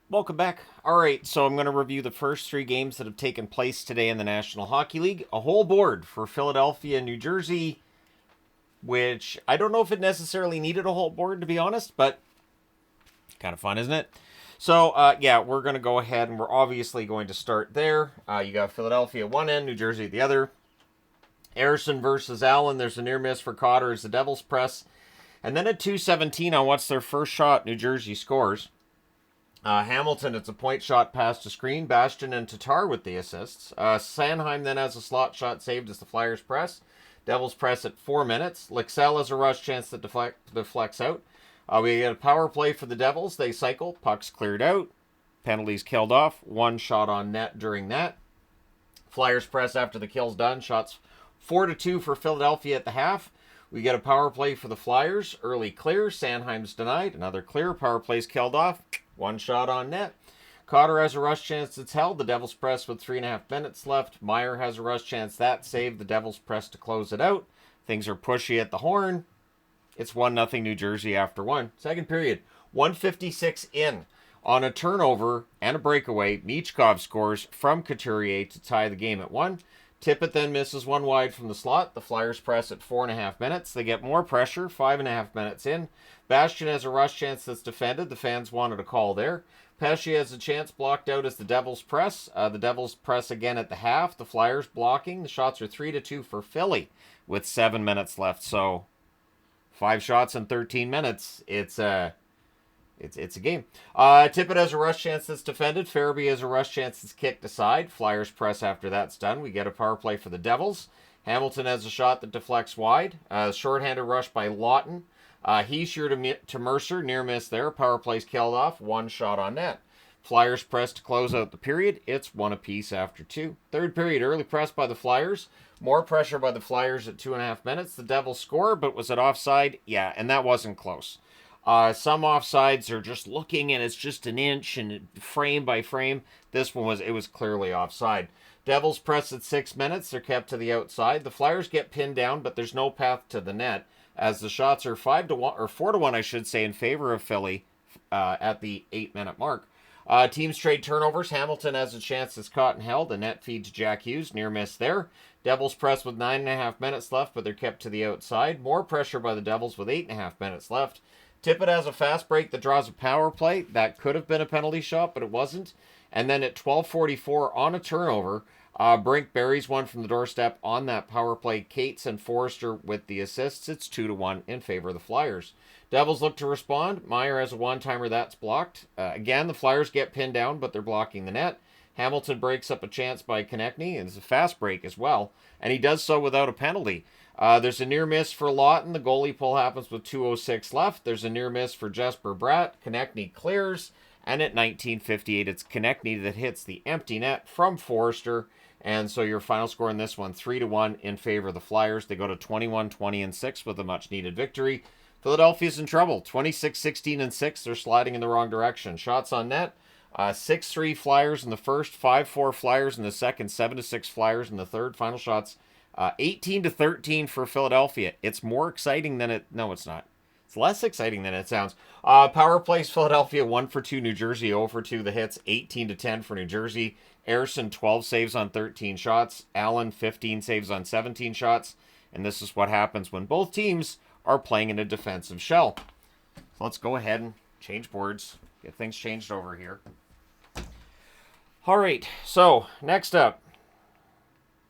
Welcome back. All right, so I'm going to review the first three games that have taken place today in the National Hockey League. A whole board for Philadelphia and New Jersey, which I don't know if it necessarily needed a whole board, to be honest, but kind of fun, isn't it? So, yeah, we're going to go ahead and we're obviously going to start there. You got Philadelphia at one end, New Jersey at the other. Harrison versus Allen. There's a near miss for Cotter as the Devils press. And then at 2:17 on what's their first shot, New Jersey scores. Hamilton, it's a point shot past the screen. Bastian and Tatar with the assists. Sanheim then has a slot shot saved as the Flyers press. Devils press at 4 minutes. Lixell has a rush chance that deflects out. We get a power play for the Devils. They cycle. Pucks cleared out. Penalties killed off. One shot on net during that. Flyers press after the kill's done. Shots 4-2 for Philadelphia at the half. We get a power play for the Flyers. Early clear. Sanheim's denied. Another clear. Power play's killed off. One shot on net. Cotter has a rush chance that's held. The Devils press with 3.5 minutes left. Meyer has a rush chance that saved. The Devils press to close it out. Things are pushy at the horn. It's 1-0 New Jersey after one. Second period. 1:56 in. On a turnover and a breakaway, Michkov scores from Couturier to tie the game at 1. Tippett then misses one wide from the slot. The Flyers press at 4.5 minutes. They get more pressure, 5.5 minutes in. Bastian has a rush chance that's defended. The fans wanted a call there. Pesce has a chance blocked out as the Devils press. The Devils press again at the half. The Flyers blocking. The shots are 3-2 for Philly with 7 minutes left. So 5 shots in 13 minutes. It's a game. Tippett has a rush chance that's defended. Farabee has a rush chance that's kicked aside. Flyers press after that's done. We get a power play for the Devils. Hamilton has a shot that deflects wide. Shorthanded rush by Lawton. Heischer to Mercer. Near miss there. Power play's killed off. One shot on net. Flyers press to close out the period. It's one apiece after 2. Third period, early press by the Flyers. More pressure by the Flyers at 2.5 minutes. The Devils score, but was it offside? Yeah, and that wasn't close. Some offsides are just looking and it's just an inch and frame by frame. This one was clearly offside. Devils press at 6 minutes. They're kept to the outside. The Flyers get pinned down, but there's no path to the net as the shots are 5-1 or 4-1, I should say, in favor of Philly at the 8-minute mark. Teams trade turnovers. Hamilton has a chance that's caught and held. A net feed to Jack Hughes. Near miss there. Devils press with 9.5 minutes left, but they're kept to the outside. More pressure by the Devils with 8.5 minutes left. Tippett has a fast break that draws a power play. That could have been a penalty shot, but it wasn't. And then at 12:44 on a turnover, Brink buries one from the doorstep on that power play. Cates and Forrester with the assists. It's 2-1 in favor of the Flyers. Devils look to respond. Meyer has a one-timer that's blocked. Again, the Flyers get pinned down, but they're blocking the net. Hamilton breaks up a chance by Konechny, and it's a fast break as well. And he does so without a penalty. There's a near miss for Lawton. The goalie pull happens with 2:06 left. There's a near miss for Jesper Bratt. Konechny clears. And at 19:58, it's Konechny that hits the empty net from Forrester. And so your final score in this one, 3-1 in favor of the Flyers. They go to 21-20-6 with a much-needed victory. Philadelphia's in trouble. 26-16-6. They're sliding in the wrong direction. Shots on net. 6-3 Flyers in the first, 5-4 Flyers in the second, 7-6 Flyers in the third. Final shots, 18-13 for Philadelphia. It's more exciting than it. No, it's not. It's less exciting than it sounds. Power plays Philadelphia 1-for-2. New Jersey 0-for-2. The hits 18-10 for New Jersey. Harrison 12 saves on 13 shots. Allen 15 saves on 17 shots. And this is what happens when both teams are playing in a defensive shell. So let's go ahead and change boards. Get things changed over here. All right, so next up.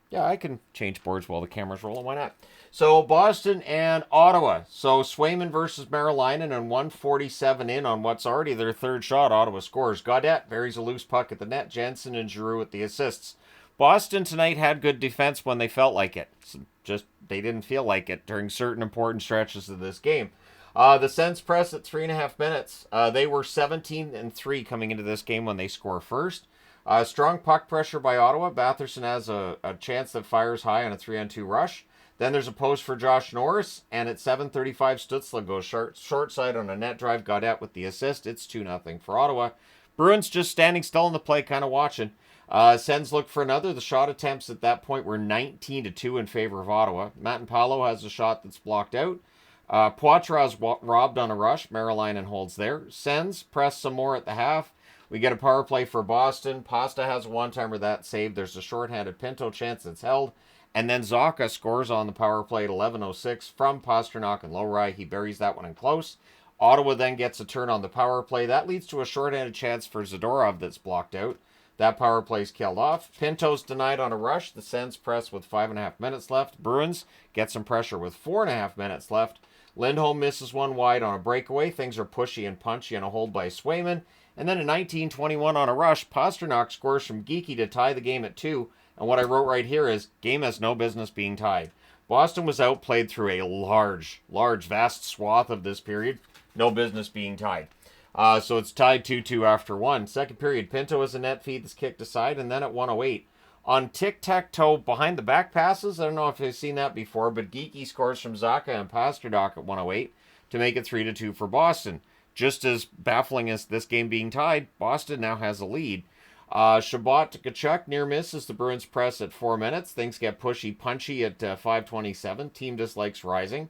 Yeah, I can change boards while the camera's rolling. Why not? So Boston and Ottawa. So Swayman versus Marilainen and 1:47 in on what's already their third shot. Ottawa scores. Gaudette buries a loose puck at the net. Jensen and Giroux at the assists. Boston tonight had good defense when they felt like it. So just they didn't feel like it during certain important stretches of this game. The Sens press at 3.5 minutes. They were 17-3 coming into this game when they score first. Strong puck pressure by Ottawa. Batherson has a chance that fires high on a 3-on-2 rush. Then there's a post for Josh Norris, and at 7:35, Stützle goes short side on a net drive. Gaudette with the assist. It's 2-0 for Ottawa. Bruins just standing still in the play, kind of watching. Sens look for another. The shot attempts at that point were 19-2 in favor of Ottawa. Matinee has a shot that's blocked out. Poitras robbed on a rush. Marilainen holds there. Sens press some more at the half. We get a power play for Boston. Pasta has a one-timer that saved. There's a shorthanded Pinto chance that's held. And then Zacha scores on the power play at 11:06 from Pastrnak and Lowry. He buries that one in close. Ottawa then gets a turn on the power play. That leads to a shorthanded chance for Zadorov that's blocked out. That power play's killed off. Pinto's denied on a rush. The Sens press with 5.5 minutes left. Bruins get some pressure with 4.5 minutes left. Lindholm misses one wide on a breakaway. Things are pushy and punchy on a hold by Swayman. And then in 19:21 on a rush, Pastrnak scores from Geeky to tie the game at 2. And what I wrote right here is, game has no business being tied. Boston was outplayed through a large, vast swath of this period. No business being tied. So it's tied 2-2 after one. Second period, Pinto has a net feed that's kicked aside, and then at 1:08. On tic-tac-toe behind the back passes, I don't know if you've seen that before, but Geeky scores from Zacha and Pastrnak at 1:08 to make it 3-2 for Boston. Just as baffling as this game being tied, Boston now has a lead. Shabbat to Tkachuk, near miss as the Bruins press at 4 minutes. Things get pushy, punchy at 5:27. Team dislikes rising.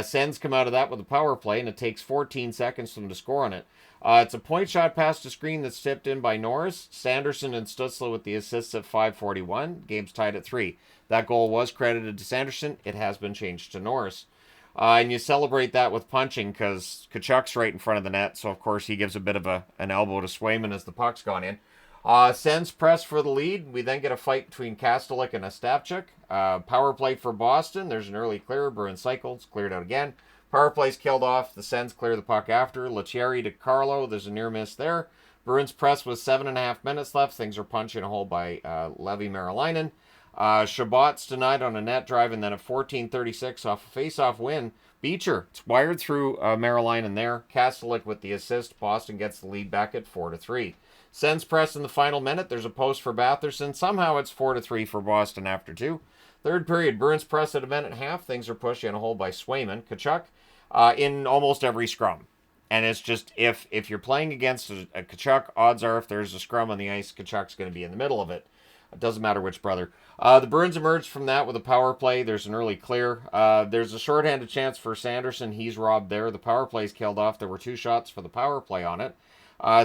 Sens come out of that with a power play, and it takes 14 seconds for them to score on it. It's a point shot past the screen that's tipped in by Norris. Sanderson and Stutzla with the assists at 5:41. Game's tied at 3. That goal was credited to Sanderson. It has been changed to Norris. And you celebrate that with punching because Kachuk's right in front of the net, so of course he gives a bit of an elbow to Swayman as the puck's gone in. Sens press for the lead. We then get a fight between Kastelik and Ostapchuk. Power play for Boston. There's an early clear. Bruins cycles. Cleared out again. Power play's killed off. The Sens clear the puck after. Lettieri to Carlo. There's a near miss there. Bruins press with 7.5 minutes left. Things are punching a hole by Levi Marilainen. Shabbat's denied on a net drive, and then at 14:36 off a face-off win. Beecher, it's wired through Marilainen there. Kastelik with the assist. Boston gets the lead back at 4-3. Sens press in the final minute. There's a post for Batherson. Somehow it's 4-3 for Boston after 2. Third period, Bruins press at a minute and a half. Things are pushed in a hole by Swayman. Tkachuk in almost every scrum. And it's just, if you're playing against a Tkachuk, odds are if there's a scrum on the ice, Tkachuk's going to be in the middle of it. It doesn't matter which brother. The Bruins emerge from that with a power play. There's an early clear. There's a shorthanded chance for Sanderson. He's robbed there. The power play's killed off. There were 2 shots for the power play on it.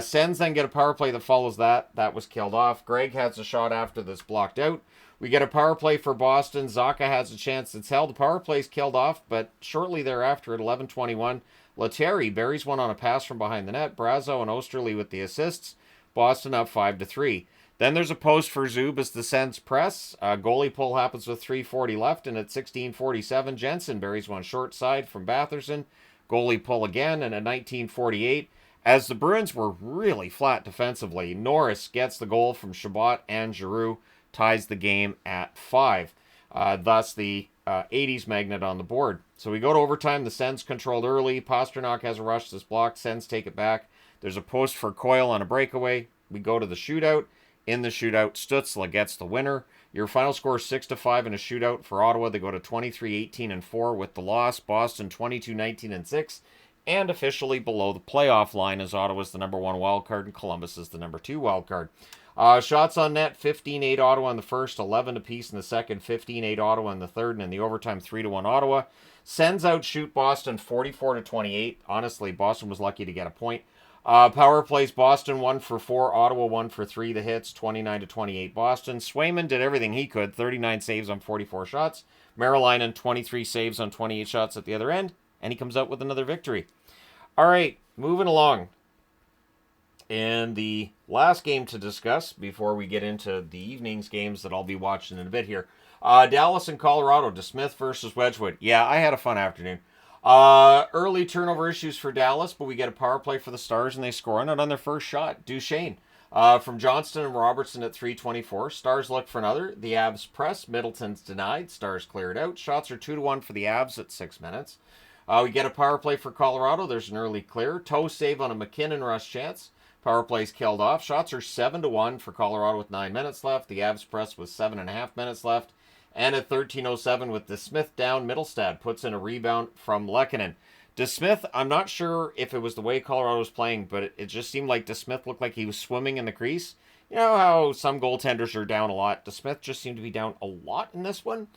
Sens then get a power play that follows that. That was killed off. Greg has a shot after that's blocked out. We get a power play for Boston. Zacha has a chance that's held. The power play's killed off, but shortly thereafter at 11:21, Lettieri buries one on a pass from behind the net. Brazo and Osterley with the assists. Boston up 5-3. Then there's a post for Zub as the Sens press. Goalie pull happens with 3:40 left, and at 16:47, Jensen buries one short side from Batherson. Goalie pull again, and at 19:48, as the Bruins were really flat defensively, Norris gets the goal from Shabbat and Giroux, ties the game at 5. Thus the 80s magnet on the board. So we go to overtime. The Sens controlled early. Pastrnak has a rush that's blocked. Sens take it back. There's a post for Coyle on a breakaway. We go to the shootout. In the shootout, Stutzla gets the winner. Your final score is 6-5 in a shootout for Ottawa. They go to 23-18-4 with the loss. Boston 22-19-6. And officially below the playoff line as Ottawa's the number 1 wild card and Columbus is the number 2 wild card. Shots on net, 15-8 Ottawa in the first, 11 apiece in the second, 15-8 Ottawa in the third, and in the overtime 3-1 Ottawa. Sens outshoot Boston 44-28. Honestly, Boston was lucky to get a point. Power plays, Boston 1 for 4, Ottawa 1 for 3. The hits 29-28 Boston. Swayman did everything he could, 39 saves on 44 shots. Marilainen 23 saves on 28 shots at the other end, and he comes out with another victory. All right, moving along. And the last game to discuss before we get into the evening's games that I'll be watching in a bit here. Dallas and Colorado, DeSmith versus Wedgwood. Yeah, I had a fun afternoon. Early turnover issues for Dallas, but we get a power play for the Stars, and they score on it on their first shot. Duchesne from Johnston and Robertson at 3:24. Stars look for another. The Avs press. Middleton's denied. Stars cleared out. Shots are 2-1 for the Avs at 6 minutes. We get a power play for Colorado. There's an early clear. Toe save on a McKinnon rush chance. Power play's killed off. Shots are 7-1 for Colorado with 9 minutes left. The Avs press with 7.5 minutes left. And at 13:07 with DeSmith down, Middlestad puts in a rebound from Lehkonen. DeSmith, I'm not sure if it was the way Colorado was playing, but it just seemed like DeSmith looked like he was swimming in the crease. You know how some goaltenders are down a lot. DeSmith just seemed to be down a lot in this one.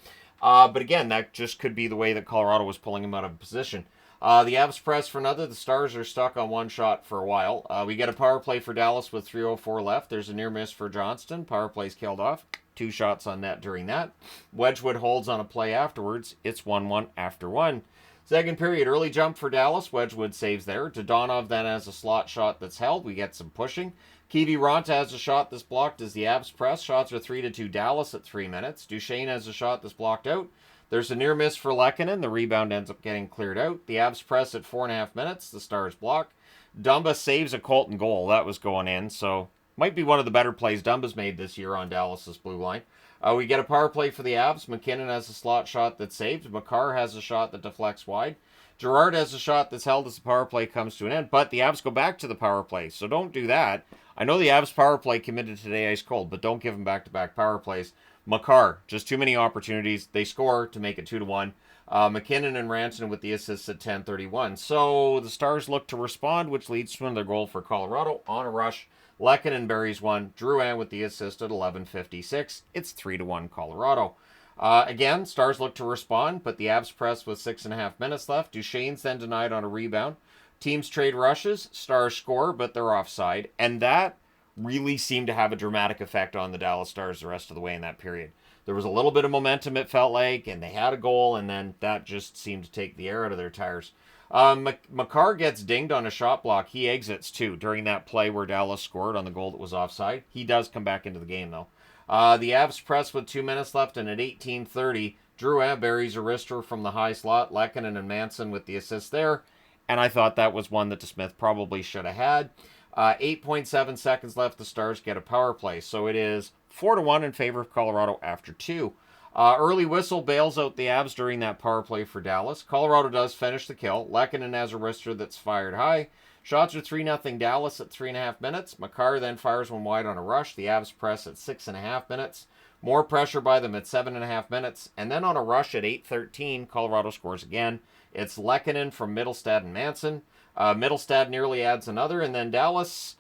But again, that just could be the way that Colorado was pulling him out of position. The Avs press for another. The Stars are stuck on one shot for a while. We get a power play for Dallas with 3:04 left. There's a near miss for Johnston. Power play's killed off. 2 shots on net during that. Wedgwood holds on a play afterwards. It's 1-1 after 1. Second period, early jump for Dallas. Wedgwood saves there. Dodonov then has a slot shot that's held. We get some pushing. Kiviranta has a shot that's blocked as the Avs press. Shots are 3-2 Dallas at 3 minutes. Duchesne has a shot that's blocked out. There's a near miss for Lehkonen. The rebound ends up getting cleared out. The Avs press at 4.5 minutes. The Stars block. Dumba saves a Colton goal. That was going in, so might be one of the better plays Dumba's made this year on Dallas's blue line. We get a power play for the Avs. McKinnon has a slot shot that's saved. Makar has a shot that deflects wide. Gerard has a shot that's held as the power play comes to an end, but the Avs go back to the power play, so don't do that. I know the Avs power play committed today ice cold, but don't give them back-to-back power plays. Makar, just too many opportunities. They score to make it 2-1. McKinnon and Ranson with the assists at 10:31. So the Stars look to respond, which leads to another goal for Colorado on a rush. Lehkonen buries one. Drouin with the assist at 11:56. It's 3-1 Colorado. Again, Stars look to respond, but the Avs press with 6.5 minutes left. Duchesne's then denied on a rebound. Teams trade rushes. Stars score, but they're offside. And that really seemed to have a dramatic effect on the Dallas Stars the rest of the way in that period. There was a little bit of momentum, it felt like, and they had a goal, and then that just seemed to take the air out of their tires. Makar gets dinged on a shot block. He exits, too, during that play where Dallas scored on the goal that was offside. He does come back into the game, though. The Avs press with 2 minutes left, and at 18:30, Drouin buries a wrister from the high slot. Lehkonen and Manson with the assist there, and I thought that was one that DeSmith probably should have had. 8.7 seconds left. The Stars get a power play. So it is 4-1 in favor of Colorado after 2. Early whistle bails out the Avs during that power play for Dallas. Colorado does finish the kill. Lehkonen has a wrister that's fired high. Shots are 3-0 Dallas at 3.5 minutes. Makar then fires one wide on a rush. The Avs press at 6.5 minutes. More pressure by them at 7.5 minutes. And then on a rush at 8:13, Colorado scores again. It's Lehkonen from Mittelstadt and Manson. Mittelstadt nearly adds another, and then Dallas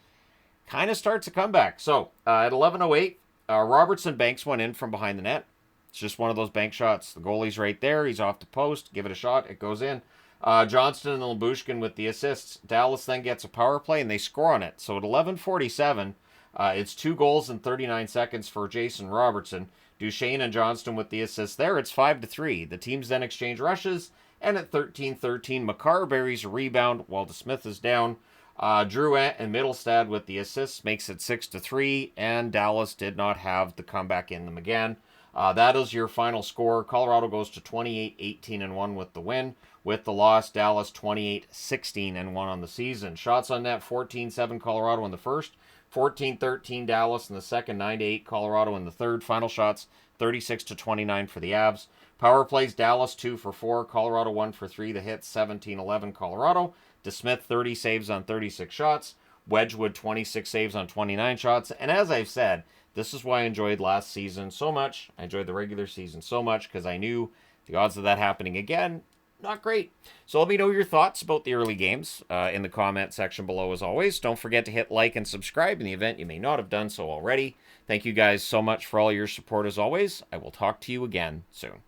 kind of starts a comeback. So at 11:08, Robertson banks one in from behind the net. It's just one of those bank shots. The goalie's right there. He's off the post. Give it a shot. It goes in. Johnston and Lyubushkin with the assists. Dallas then gets a power play, and they score on it. So at 11:47, it's 2 goals in 39 seconds for Jason Robertson. Duchesne and Johnston with the assists there. It's 5-3. The teams then exchange rushes. And at 13:13, Makar buries a rebound while DeSmith is down. Drouin and Mittelstadt with the assists makes it 6-3, and Dallas did not have the comeback in them again. That is your final score. Colorado goes to 28-18-1 with the win. With the loss, Dallas 28-16-1 on the season. Shots on net, 14-7 Colorado in the first, 14-13 Dallas in the second, 9-8 Colorado in the third. Final shots, 36-29 for the Avs. Power plays, Dallas 2 for 4, Colorado 1 for 3. The hits, 17-11 Colorado. DeSmith 30 saves on 36 shots. Wedgwood 26 saves on 29 shots. And as I've said, this is why I enjoyed last season so much. I enjoyed the regular season so much because I knew the odds of that happening again, not great. So let me know your thoughts about the early games in the comment section below as always. Don't forget to hit like and subscribe in the event you may not have done so already. Thank you guys so much for all your support as always. I will talk to you again soon.